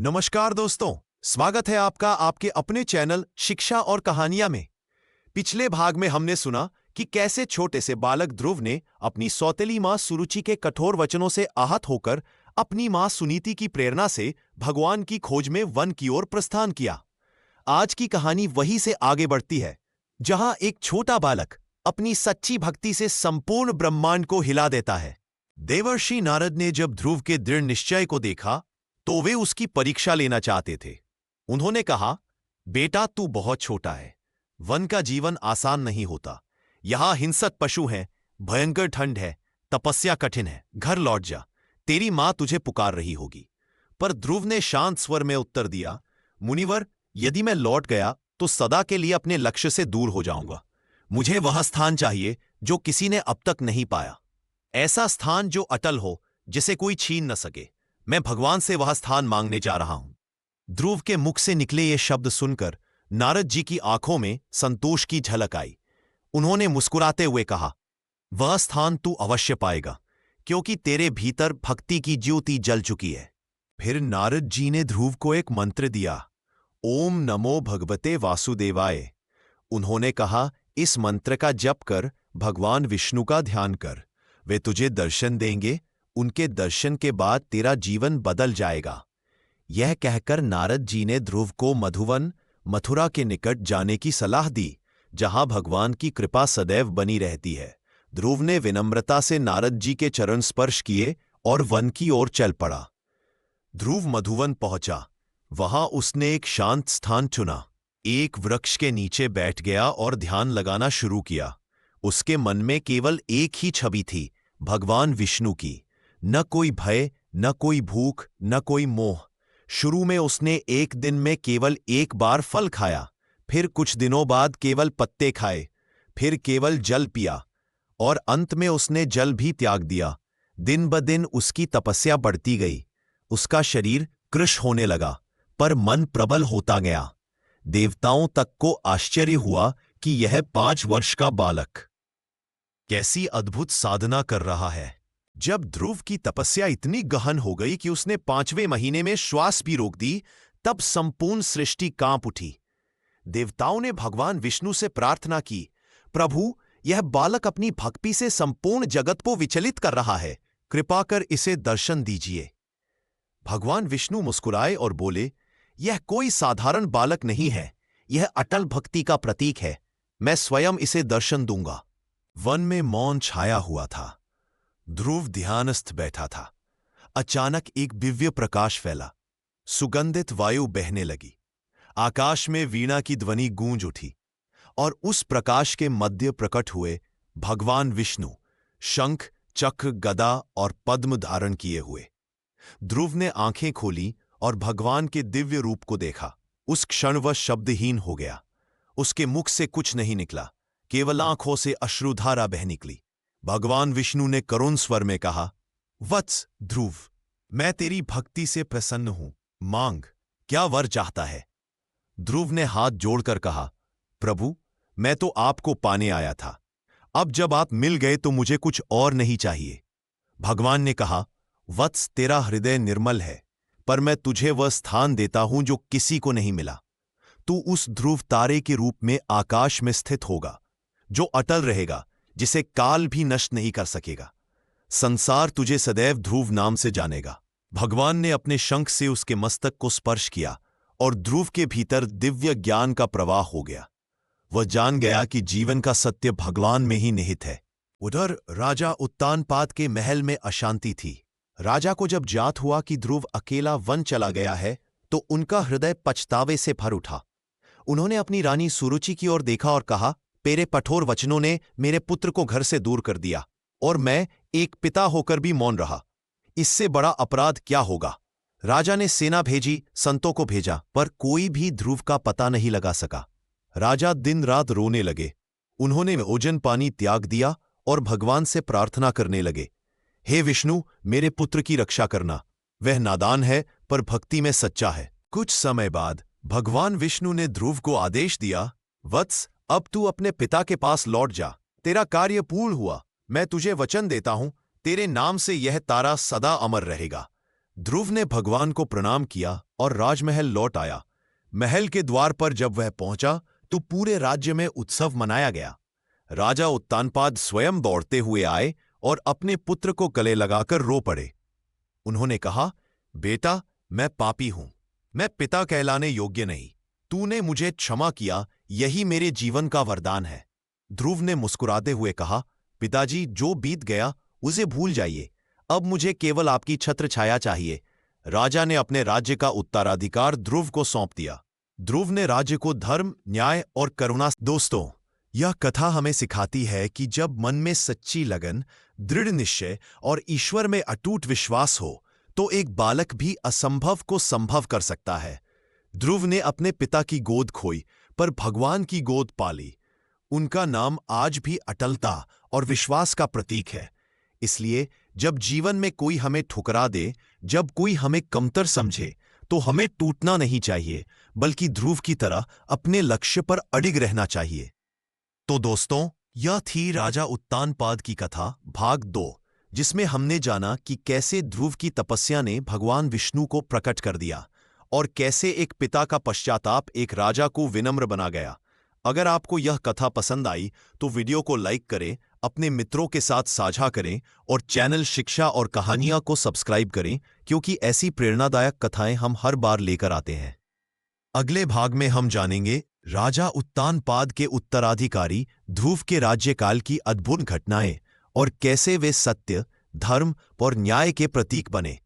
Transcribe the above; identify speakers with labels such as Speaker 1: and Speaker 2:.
Speaker 1: नमस्कार दोस्तों, स्वागत है आपका आपके अपने चैनल शिक्षा और कहानियां में। पिछले भाग में हमने सुना कि कैसे छोटे से बालक ध्रुव ने अपनी सौतेली मां सुरुचि के कठोर वचनों से आहत होकर अपनी मां सुनीति की प्रेरणा से भगवान की खोज में वन की ओर प्रस्थान किया। आज की कहानी वहीं से आगे बढ़ती है, जहां एक छोटा बालक अपनी सच्ची भक्ति से संपूर्ण ब्रह्मांड को हिला देता है। देवर्षि नारद ने जब ध्रुव के दृढ़ निश्चय को देखा तो वे उसकी परीक्षा लेना चाहते थे। उन्होंने कहा, बेटा तू बहुत छोटा है, वन का जीवन आसान नहीं होता। यहां हिंसक पशु हैं, भयंकर ठंड है, तपस्या कठिन है। घर लौट जा, तेरी मां तुझे पुकार रही होगी। पर ध्रुव ने शांत स्वर में उत्तर दिया, मुनिवर, यदि मैं लौट गया तो सदा के लिए अपने लक्ष्य से दूर हो जाऊंगा। मुझे वह स्थान चाहिए जो किसी ने अब तक नहीं पाया, ऐसा स्थान जो अटल हो, जिसे कोई छीन न सके। मैं भगवान से वह स्थान मांगने जा रहा हूं। ध्रुव के मुख से निकले ये शब्द सुनकर नारद जी की आंखों में संतोष की झलक आई। उन्होंने मुस्कुराते हुए कहा, वह स्थान तू अवश्य पाएगा, क्योंकि तेरे भीतर भक्ति की ज्योति जल चुकी है। फिर नारद जी ने ध्रुव को एक मंत्र दिया, ओम नमो भगवते वासुदेवाय। उन्होंने कहा, इस मंत्र का जप कर, भगवान विष्णु का ध्यान कर, वे तुझे दर्शन देंगे। उनके दर्शन के बाद तेरा जीवन बदल जाएगा। यह कहकर नारद जी ने ध्रुव को मधुवन, मथुरा के निकट जाने की सलाह दी, जहां भगवान की कृपा सदैव बनी रहती है। ध्रुव ने विनम्रता से नारद जी के चरण स्पर्श किए और वन की ओर चल पड़ा। ध्रुव मधुवन पहुंचा। वहां उसने एक शांत स्थान चुना, एक वृक्ष के नीचे बैठ गया और ध्यान लगाना शुरू किया। उसके मन में केवल एक ही छवि थी, भगवान विष्णु की। न कोई भय, न कोई भूख, न कोई मोह। शुरू में उसने एक दिन में केवल एक बार फल खाया, फिर कुछ दिनों बाद केवल पत्ते खाए, फिर केवल जल पिया, और अंत में उसने जल भी त्याग दिया। दिन ब दिन उसकी तपस्या बढ़ती गई। उसका शरीर कृश होने लगा, पर मन प्रबल होता गया। देवताओं तक को आश्चर्य हुआ कि यह 5 वर्ष का बालक कैसी अद्भुत साधना कर रहा है। जब ध्रुव की तपस्या इतनी गहन हो गई कि उसने 5वें महीने में श्वास भी रोक दी, तब संपूर्ण सृष्टि कांप उठी। देवताओं ने भगवान विष्णु से प्रार्थना की, प्रभु, यह बालक अपनी भक्ति से संपूर्ण जगत को विचलित कर रहा है, कृपा कर इसे दर्शन दीजिए। भगवान विष्णु मुस्कुराए और बोले, यह कोई साधारण बालक नहीं है, यह अटल भक्ति का प्रतीक है। मैं स्वयं इसे दर्शन दूंगा। वन में मौन छाया हुआ था। ध्रुव ध्यानस्थ बैठा था। अचानक एक दिव्य प्रकाश फैला, सुगंधित वायु बहने लगी, आकाश में वीणा की ध्वनि गूंज उठी, और उस प्रकाश के मध्य प्रकट हुए भगवान विष्णु, शंख, चक्र, गदा और पद्म धारण किए हुए। ध्रुव ने आंखें खोली और भगवान के दिव्य रूप को देखा। उस क्षण वह शब्दहीन हो गया। उसके मुख से कुछ नहीं निकला, केवल आंखों से अश्रुधारा बह निकली। भगवान विष्णु ने करुण स्वर में कहा, वत्स ध्रुव, मैं तेरी भक्ति से प्रसन्न हूं, मांग, क्या वर चाहता है। ध्रुव ने हाथ जोड़कर कहा, प्रभु, मैं तो आपको पाने आया था, अब जब आप मिल गए तो मुझे कुछ और नहीं चाहिए। भगवान ने कहा, वत्स, तेरा हृदय निर्मल है, पर मैं तुझे वह स्थान देता हूं जो किसी को नहीं मिला। तू उस ध्रुव तारे के रूप में आकाश में स्थित होगा, जो अटल रहेगा, जिसे काल भी नष्ट नहीं कर सकेगा। संसार तुझे सदैव ध्रुव नाम से जानेगा। भगवान ने अपने शंख से उसके मस्तक को स्पर्श किया और ध्रुव के भीतर दिव्य ज्ञान का प्रवाह हो गया। वह जान गया कि जीवन का सत्य भगवान में ही निहित है। उधर राजा उत्तानपाद के महल में अशांति थी। राजा को जब ज्ञात हुआ कि ध्रुव अकेला वन चला गया है, तो उनका हृदय पछतावे से भर उठा। उन्होंने अपनी रानी सुरुचि की ओर देखा और कहा, तेरे कठोर वचनों ने मेरे पुत्र को घर से दूर कर दिया, और मैं एक पिता होकर भी मौन रहा। इससे बड़ा अपराध क्या होगा। राजा ने सेना भेजी, संतों को भेजा, पर कोई भी ध्रुव का पता नहीं लगा सका। राजा दिन रात रोने लगे। उन्होंने भोजन पानी त्याग दिया और भगवान से प्रार्थना करने लगे, हे विष्णु, मेरे पुत्र की रक्षा करना। वह नादान है, पर भक्ति में सच्चा है। कुछ समय बाद भगवान विष्णु ने ध्रुव को आदेश दिया, वत्स, अब तू अपने पिता के पास लौट जा। तेरा कार्य पूर्ण हुआ। मैं तुझे वचन देता हूं, तेरे नाम से यह तारा सदा अमर रहेगा। ध्रुव ने भगवान को प्रणाम किया और राजमहल लौट आया। महल के द्वार पर जब वह पहुंचा तो पूरे राज्य में उत्सव मनाया गया। राजा उत्तानपाद स्वयं दौड़ते हुए आए और अपने पुत्र को गले लगाकर रो पड़े। उन्होंने कहा, बेटा, मैं पापी हूं, मैं पिता कहलाने योग्य नहीं। तूने मुझे क्षमा किया, यही मेरे जीवन का वरदान है। ध्रुव ने मुस्कुराते हुए कहा, पिताजी, जो बीत गया उसे भूल जाइए, अब मुझे केवल आपकी छत्र छाया चाहिए। राजा ने अपने राज्य का उत्तराधिकार ध्रुव को सौंप दिया। ध्रुव ने राज्य को धर्म, न्याय और करुणा। दोस्तों, यह कथा हमें सिखाती है कि जब मन में सच्ची लगन, दृढ़ निश्चय और ईश्वर में अटूट विश्वास हो तो एक बालक भी असंभव को संभव कर सकता है। ध्रुव ने अपने पिता की गोद खोई पर भगवान की गोद पाली। उनका नाम आज भी अटलता और विश्वास का प्रतीक है। इसलिए जब जीवन में कोई हमें ठुकरा दे, जब कोई हमें कमतर समझे, तो हमें टूटना नहीं चाहिए, बल्कि ध्रुव की तरह अपने लक्ष्य पर अडिग रहना चाहिए। तो दोस्तों, यह थी राजा उत्तानपाद की कथा भाग 2, जिसमें हमने जाना कि कैसे ध्रुव की तपस्या ने भगवान विष्णु को प्रकट कर दिया और कैसे एक पिता का पश्चाताप एक राजा को विनम्र बना गया। अगर आपको यह कथा पसंद आई तो वीडियो को लाइक करें, अपने मित्रों के साथ साझा करें और चैनल शिक्षा और कहानियां को सब्सक्राइब करें, क्योंकि ऐसी प्रेरणादायक कथाएं हम हर बार लेकर आते हैं। अगले भाग में हम जानेंगे राजा उत्तानपाद के उत्तराधिकारी ध्रुव के राज्यकाल की अद्भुत घटनाएं और कैसे वे सत्य, धर्म और न्याय के प्रतीक बने।